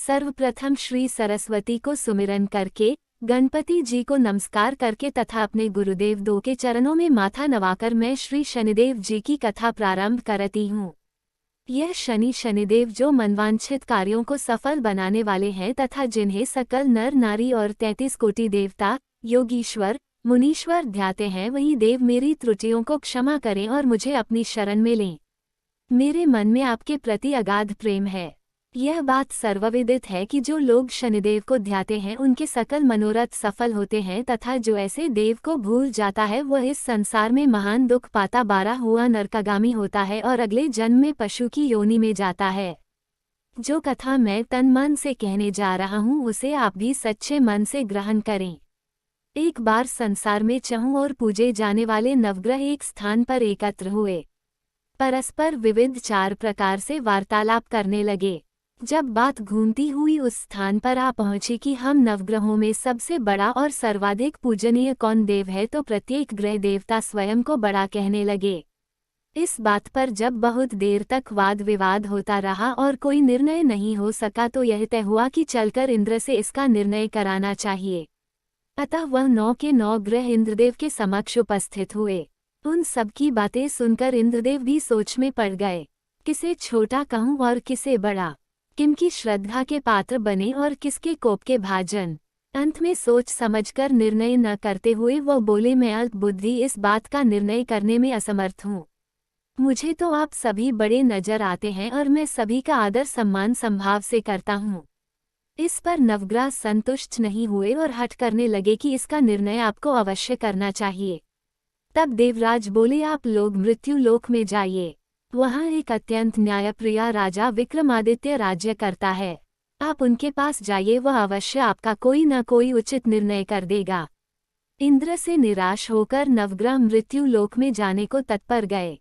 सर्वप्रथम श्री सरस्वती को सुमिरन करके, गणपति जी को नमस्कार करके तथा अपने गुरुदेव दो के चरणों में माथा नवाकर मैं श्री शनिदेव जी की कथा प्रारंभ करती हूँ। यह शनिदेव जो मनवांछित कार्यों को सफल बनाने वाले हैं तथा जिन्हें सकल नर नारी और 33 कोटि देवता, योगीश्वर, मुनीश्वर ध्याते हैं, वही देव मेरी त्रुटियों को क्षमा करें और मुझे अपनी शरण में लें। मेरे मन में आपके प्रति अगाध प्रेम है। यह बात सर्वविदित है कि जो लोग शनिदेव को ध्याते हैं उनके सकल मनोरथ सफल होते हैं तथा जो ऐसे देव को भूल जाता है वह इस संसार में महान दुख पाता 12 हुआ नरकागामी होता है और अगले जन्म में पशु की योनि में जाता है। जो कथा मैं तन मन से कहने जा रहा हूँ उसे आप भी सच्चे मन से ग्रहण करें। एक बार संसार में चहुं और पूजे जाने वाले नवग्रह एक स्थान पर एकत्र हुए। परस्पर विविध 4 प्रकार से वार्तालाप करने लगे। जब बात घूमती हुई उस स्थान पर आ पहुंची कि हम नवग्रहों में सबसे बड़ा और सर्वाधिक पूजनीय कौन देव है तो प्रत्येक ग्रह देवता स्वयं को बड़ा कहने लगे। इस बात पर जब बहुत देर तक वाद विवाद होता रहा और कोई निर्णय नहीं हो सका तो यह तय हुआ कि चलकर इंद्र से इसका निर्णय कराना चाहिए। अतः वह 9 के 9 ग्रह इंद्रदेव के समक्ष उपस्थित हुए। उन सबकी बातें सुनकर इंद्रदेव भी सोच में पड़ गए। किसे छोटा कहूँ और किसे बड़ा, किनकी श्रद्धा के पात्र बने और किसके कोप के भाजन। अंत में सोच समझकर निर्णय न करते हुए वो बोले, मैं अल्प बुद्धि इस बात का निर्णय करने में असमर्थ हूँ। मुझे तो आप सभी बड़े नजर आते हैं और मैं सभी का आदर सम्मान संभाव से करता हूँ। इस पर नवग्रह संतुष्ट नहीं हुए और हठ करने लगे कि इसका निर्णय आपको अवश्य करना चाहिए। तब देवराज बोले, आप लोग मृत्यु लोक में जाइए। वहाँ एक अत्यंत न्यायप्रिय राजा विक्रमादित्य राज्य करता है। आप उनके पास जाइए, वह अवश्य आपका कोई न कोई उचित निर्णय कर देगा। इंद्र से निराश होकर नवग्रह मृत्यु लोक में जाने को तत्पर गए।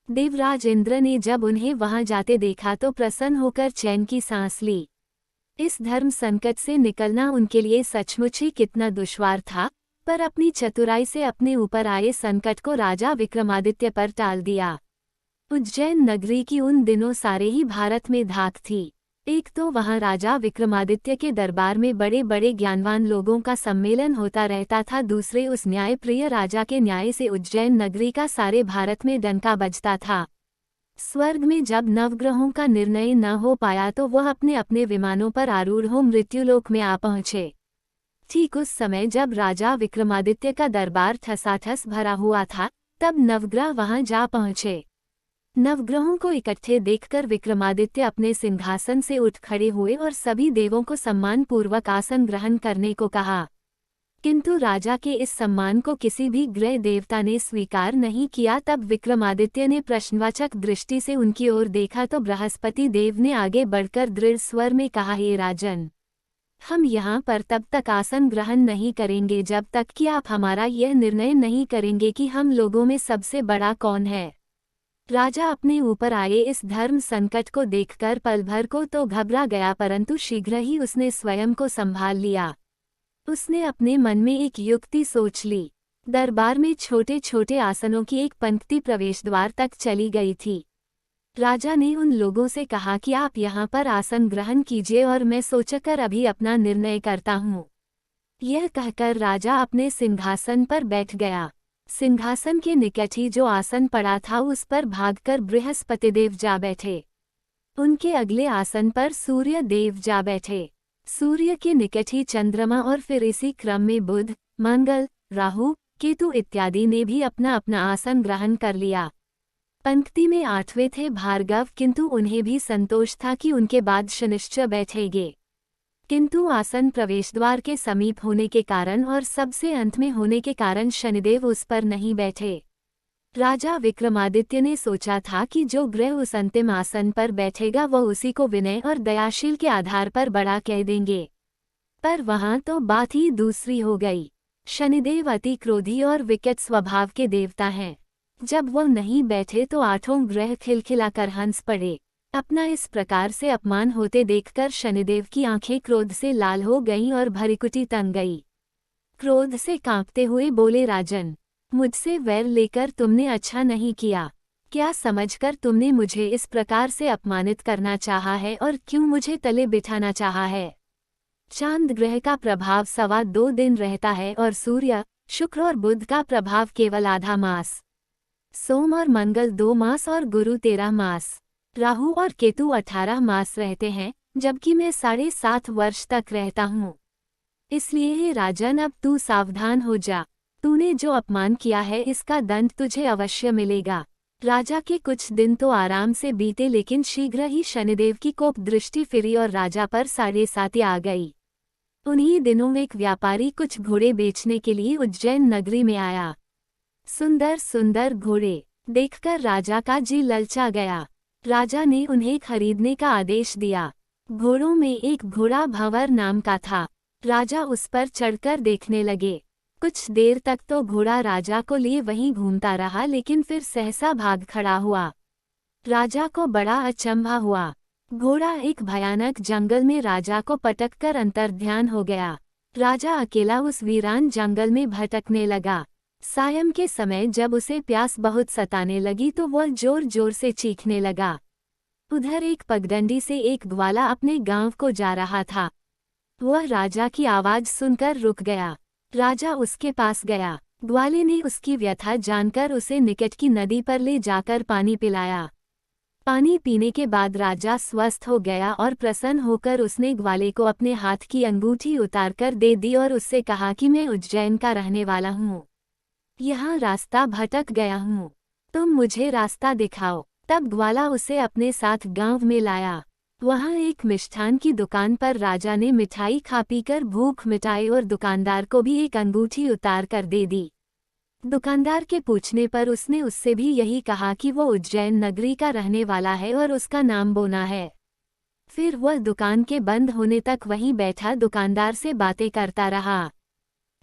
देवराज इंद्र ने जब उन्हें वहां जाते देखा तो प्रसन्न होकर चैन की सांस ली। इस धर्म संकट से निकलना उनके लिए सचमुच ही कितना दुश्वार था, पर अपनी चतुराई से अपने ऊपर आए संकट को राजा विक्रमादित्य पर टाल दिया। उज्जैन नगरी की उन दिनों सारे ही भारत में धाक थी। एक तो वहां राजा विक्रमादित्य के दरबार में बड़े बड़े ज्ञानवान लोगों का सम्मेलन होता रहता था, दूसरे उस न्यायप्रिय राजा के न्याय से उज्जैन नगरी का सारे भारत में डंका बजता था। स्वर्ग में जब नवग्रहों का निर्णय न हो पाया तो वह अपने अपने विमानों पर आरूढ़ हो मृत्युलोक में आ पहुंचे। ठीक उस समय जब राजा विक्रमादित्य का दरबार ठसाठस भरा हुआ था तब नवग्रह वहां जा पहुंचे। नवग्रहों को इकट्ठे देखकर विक्रमादित्य अपने सिंहासन से उठ खड़े हुए और सभी देवों को सम्मानपूर्वक आसन ग्रहण करने को कहा। किंतु राजा के इस सम्मान को किसी भी ग्रह देवता ने स्वीकार नहीं किया। तब विक्रमादित्य ने प्रश्नवाचक दृष्टि से उनकी ओर देखा तो बृहस्पति देव ने आगे बढ़कर दृढ़ स्वर में कहा, हे राजन, हम यहाँ पर तब तक आसन ग्रहण नहीं करेंगे जब तक कि आप हमारा यह निर्णय नहीं करेंगे कि हम लोगों में सबसे बड़ा कौन है। राजा अपने ऊपर आए इस धर्म संकट को देखकर पल भर को तो घबरा गया, परंतु शीघ्र ही उसने स्वयं को संभाल लिया। उसने अपने मन में एक युक्ति सोच ली। दरबार में छोटे छोटे आसनों की एक पंक्ति प्रवेश द्वार तक चली गई थी। राजा ने उन लोगों से कहा कि आप यहाँ पर आसन ग्रहण कीजिए और मैं सोचकर अभी अपना निर्णय करता हूँ। यह कहकर राजा अपने सिंहासन पर बैठ गया। सिंहासन के निकट ही जो आसन पड़ा था उस पर भागकर बृहस्पति देव जा बैठे। उनके अगले आसन पर सूर्य देव जा बैठे। सूर्य के निकट ही चंद्रमा और फिर इसी क्रम में बुध, मंगल, राहु, केतु इत्यादि ने भी अपना अपना आसन ग्रहण कर लिया। पंक्ति में 8वें थे भार्गव, किंतु उन्हें भी संतोष था कि उनके बाद शनिश्चर बैठेंगे। किंतु आसन प्रवेश द्वार के समीप होने के कारण और सबसे अंत में होने के कारण शनिदेव उस पर नहीं बैठे। राजा विक्रमादित्य ने सोचा था कि जो ग्रह उस अंतिम आसन पर बैठेगा वह उसी को विनय और दयाशील के आधार पर बड़ा कह देंगे, पर वहां तो बात ही दूसरी हो गई। शनिदेव अति क्रोधी और विकट स्वभाव के देवता हैं। जब वह नहीं बैठे तो 8 ग्रह खिलखिलाकर हंस पड़े। अपना इस प्रकार से अपमान होते देखकर शनिदेव की आंखें क्रोध से लाल हो गईं और भरिकुटी तन गई। क्रोध से कांपते हुए बोले, राजन, मुझसे वैर लेकर तुमने अच्छा नहीं किया। क्या समझकर तुमने मुझे इस प्रकार से अपमानित करना चाहा है और क्यों मुझे तले बिठाना चाहा है? चांद ग्रह का प्रभाव 2.25 दिन रहता है और सूर्य, शुक्र और बुध का प्रभाव केवल आधा मास। सोम और मंगल 2 मास और गुरु 13 मास। राहु और केतु 18 मास रहते हैं, जबकि मैं 7.5 वर्ष तक रहता हूँ। इसलिए हे राजन, अब तू सावधान हो जा। तूने जो अपमान किया है इसका दंड तुझे अवश्य मिलेगा। राजा के कुछ दिन तो आराम से बीते, लेकिन शीघ्र ही शनिदेव की कोप दृष्टि फिरी और राजा पर 7.5 आ गई। उन्हीं दिनों एक व्यापारी कुछ घोड़े बेचने के लिए उज्जैन नगरी में आया। सुंदर सुंदर घोड़े देखकर राजा का जी ललचा गया। राजा ने उन्हें खरीदने का आदेश दिया। घोड़ों में एक घोड़ा भंवर नाम का था। राजा उस पर चढ़कर देखने लगे। कुछ देर तक तो घोड़ा राजा को लिए वहीं घूमता रहा, लेकिन फिर सहसा भाग खड़ा हुआ। राजा को बड़ा अचंभा हुआ। घोड़ा एक भयानक जंगल में राजा को पटककर अंतर्ध्यान हो गया। राजा अकेला उस वीरान जंगल में भटकने लगा। सायं के समय जब उसे प्यास बहुत सताने लगी तो वह जोर जोर से चीखने लगा। उधर एक पगडंडी से एक ग्वाला अपने गांव को जा रहा था। वह राजा की आवाज सुनकर रुक गया। राजा उसके पास गया। ग्वाले ने उसकी व्यथा जानकर उसे निकट की नदी पर ले जाकर पानी पिलाया। पानी पीने के बाद राजा स्वस्थ हो गया और प्रसन्न होकर उसने ग्वाले को अपने हाथ की अंगूठी उतारकर दे दी और उससे कहा कि मैं उज्जैन का रहने वाला हूँ। यहाँ रास्ता भटक गया हूँ, तुम मुझे रास्ता दिखाओ। तब ग्वाला उसे अपने साथ गांव में लाया। वहाँ एक मिष्ठान की दुकान पर राजा ने मिठाई खा पीकर भूख मिटाई और दुकानदार को भी एक अंगूठी उतार कर दे दी। दुकानदार के पूछने पर उसने उससे भी यही कहा कि वो उज्जैन नगरी का रहने वाला है और उसका नाम बोना है। फिर वह दुकान के बंद होने तक वहीं बैठा दुकानदार से बातें करता रहा।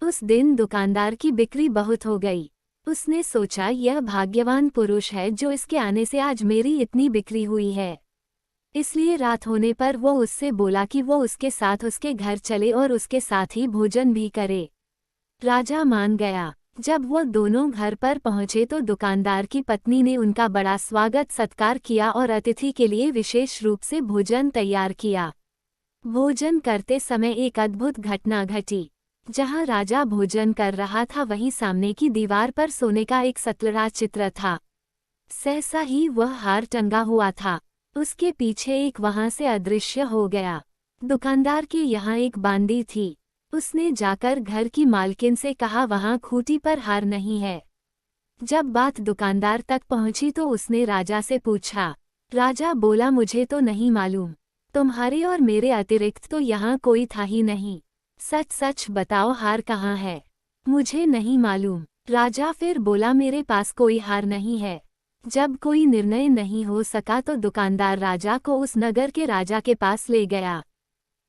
उस दिन दुकानदार की बिक्री बहुत हो गई। उसने सोचा, यह भाग्यवान पुरुष है जो इसके आने से आज मेरी इतनी बिक्री हुई है। इसलिए रात होने पर वो उससे बोला कि वो उसके साथ उसके घर चले और उसके साथ ही भोजन भी करे। राजा मान गया। जब वो दोनों घर पर पहुंचे तो दुकानदार की पत्नी ने उनका बड़ा स्वागत सत्कार किया और अतिथि के लिए विशेष रूप से भोजन तैयार किया। भोजन करते समय एक अद्भुत घटना घटी। जहां राजा भोजन कर रहा था वहीं सामने की दीवार पर सोने का एक सतलड़ा चित्र था। सहसा ही वह हार टंगा हुआ था। उसके पीछे एक वहां से अदृश्य हो गया। दुकानदार के यहाँ एक बांदी थी। उसने जाकर घर की मालकिन से कहा, वहां खूंटी पर हार नहीं है। जब बात दुकानदार तक पहुंची तो उसने राजा से पूछा। राजा बोला, मुझे तो नहीं मालूम। तुम्हारे और मेरे अतिरिक्त तो यहाँ कोई था ही नहीं। सच सच बताओ, हार कहाँ है? मुझे नहीं मालूम। राजा फिर बोला, मेरे पास कोई हार नहीं है। जब कोई निर्णय नहीं हो सका तो दुकानदार राजा को उस नगर के राजा के पास ले गया।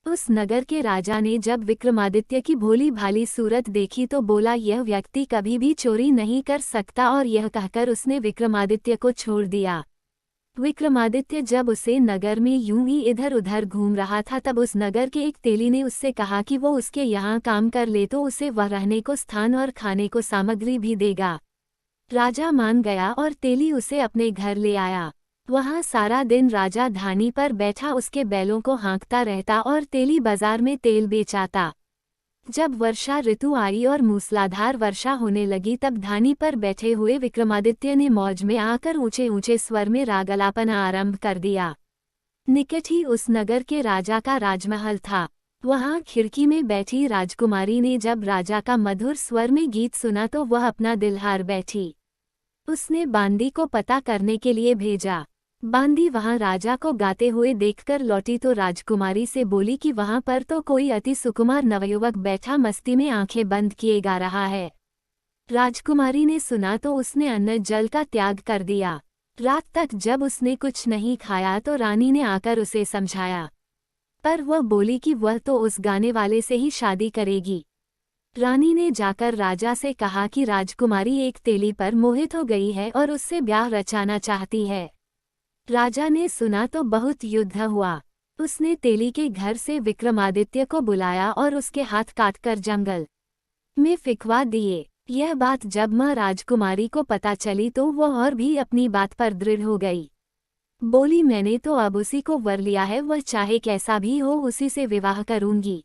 उस नगर के राजा ने जब विक्रमादित्य की भोली भाली सूरत देखी तो बोला, यह व्यक्ति कभी भी चोरी नहीं कर सकता, और यह कहकर उसने विक्रमादित्य को छोड़ दिया। विक्रमादित्य जब उसे नगर में यूं ही इधर उधर घूम रहा था तब उस नगर के एक तेली ने उससे कहा कि वो उसके यहाँ काम कर ले तो उसे वह रहने को स्थान और खाने को सामग्री भी देगा। राजा मान गया और तेली उसे अपने घर ले आया। वहाँ सारा दिन राजा धानी पर बैठा उसके बैलों को हाँकता रहता और तेली बाजार में तेल बेचाता। जब वर्षा ऋतु आई और मूसलाधार वर्षा होने लगी तब धानी पर बैठे हुए विक्रमादित्य ने मौज में आकर ऊंचे ऊंचे स्वर में रागलापना आरंभ कर दिया। निकट ही उस नगर के राजा का राजमहल था। वहां खिड़की में बैठी राजकुमारी ने जब राजा का मधुर स्वर में गीत सुना तो वह अपना दिल हार बैठी। उसने बांदी को पता करने के लिए भेजा। बांदी वहां राजा को गाते हुए देखकर लौटी तो राजकुमारी से बोली कि वहां पर तो कोई अति सुकुमार नवयुवक बैठा मस्ती में आंखें बंद किए गा रहा है। राजकुमारी ने सुना तो उसने अन्न जल का त्याग कर दिया। रात तक जब उसने कुछ नहीं खाया तो रानी ने आकर उसे समझाया, पर वह बोली कि वह तो उस गाने वाले से ही शादी करेगी। रानी ने जाकर राजा से कहा कि राजकुमारी एक तेली पर मोहित हो गई है और उससे ब्याह रचाना चाहती है। राजा ने सुना तो बहुत युद्ध हुआ। उसने तेली के घर से विक्रमादित्य को बुलाया और उसके हाथ काटकर जंगल में फिकवा दिए। यह बात जब माँ राजकुमारी को पता चली तो वह और भी अपनी बात पर दृढ़ हो गई। बोली, मैंने तो अब उसी को वर लिया है, वह चाहे कैसा भी हो उसी से विवाह करूंगी।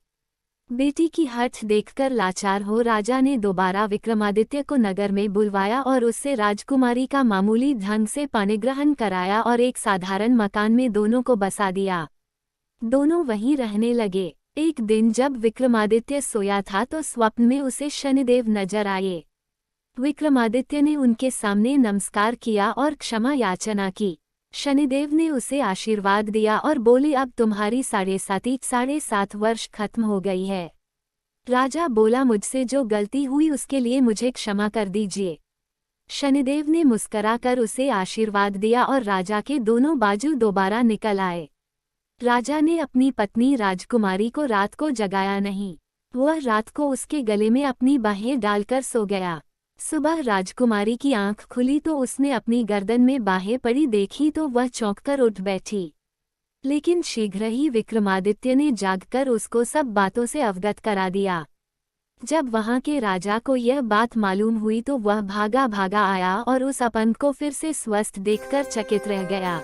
बेटी की हठ देखकर लाचार हो राजा ने दोबारा विक्रमादित्य को नगर में बुलवाया और उससे राजकुमारी का मामूली ढंग से पाणिग्रहण कराया और एक साधारण मकान में दोनों को बसा दिया। दोनों वहीं रहने लगे। एक दिन जब विक्रमादित्य सोया था तो स्वप्न में उसे शनिदेव नजर आए। विक्रमादित्य ने उनके सामने नमस्कार किया और क्षमा याचना की। शनिदेव ने उसे आशीर्वाद दिया और बोले, अब तुम्हारी 7.5 वर्ष खत्म हो गई है। राजा बोला, मुझसे जो गलती हुई उसके लिए मुझे क्षमा कर दीजिए। शनिदेव ने मुस्कराकर उसे आशीर्वाद दिया और राजा के दोनों बाजू दोबारा निकल आए। राजा ने अपनी पत्नी राजकुमारी को रात को जगाया नहीं। वह रात को उसके गले में अपनी बाहें डालकर सो गया। सुबह राजकुमारी की आंख खुली तो उसने अपनी गर्दन में बाहें पड़ी देखी तो वह चौंककर उठ बैठी। लेकिन शीघ्र ही विक्रमादित्य ने जागकर उसको सब बातों से अवगत करा दिया। जब वहां के राजा को यह बात मालूम हुई तो वह भागा भागा आया और उस अपंग को फिर से स्वस्थ देखकर चकित रह गया।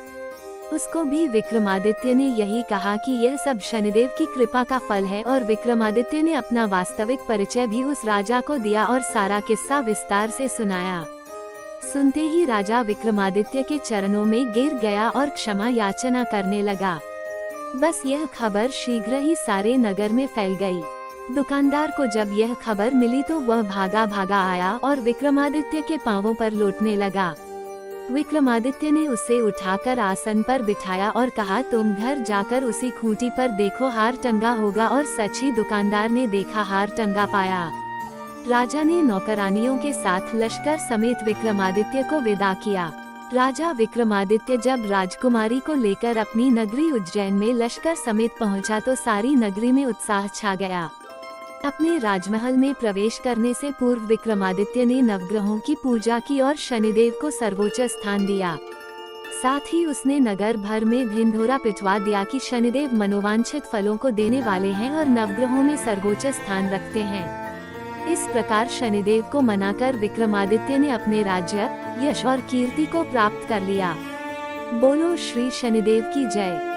उसको भी विक्रमादित्य ने यही कहा कि यह सब शनिदेव की कृपा का फल है और विक्रमादित्य ने अपना वास्तविक परिचय भी उस राजा को दिया और सारा किस्सा विस्तार से सुनाया। सुनते ही राजा विक्रमादित्य के चरणों में गिर गया और क्षमा याचना करने लगा। बस यह खबर शीघ्र ही सारे नगर में फैल गई। दुकानदार को जब यह खबर मिली तो वह भागा भागा आया और विक्रमादित्य के पांवों पर लौटने लगा। विक्रमादित्य ने उसे उठाकर आसन पर बिठाया और कहा, तुम घर जाकर उसी खूंटी पर देखो, हार टंगा होगा। और सच ही दुकानदार ने देखा, हार टंगा पाया। राजा ने नौकरानियों के साथ लश्कर समेत विक्रमादित्य को विदा किया। राजा विक्रमादित्य जब राजकुमारी को लेकर अपनी नगरी उज्जैन में लश्कर समेत पहुंचा तो सारी नगरी में उत्साह छा गया। अपने राजमहल में प्रवेश करने से पूर्व विक्रमादित्य ने नवग्रहों की पूजा की और शनिदेव को सर्वोच्च स्थान दिया। साथ ही उसने नगर भर में ढिंढोरा पिटवा दिया कि शनिदेव मनोवांछित फलों को देने वाले हैं और नवग्रहों में सर्वोच्च स्थान रखते हैं। इस प्रकार शनिदेव को मनाकर विक्रमादित्य ने अपने राज्य, यश और कीर्ति को प्राप्त कर लिया। बोलो श्री शनिदेव की जय।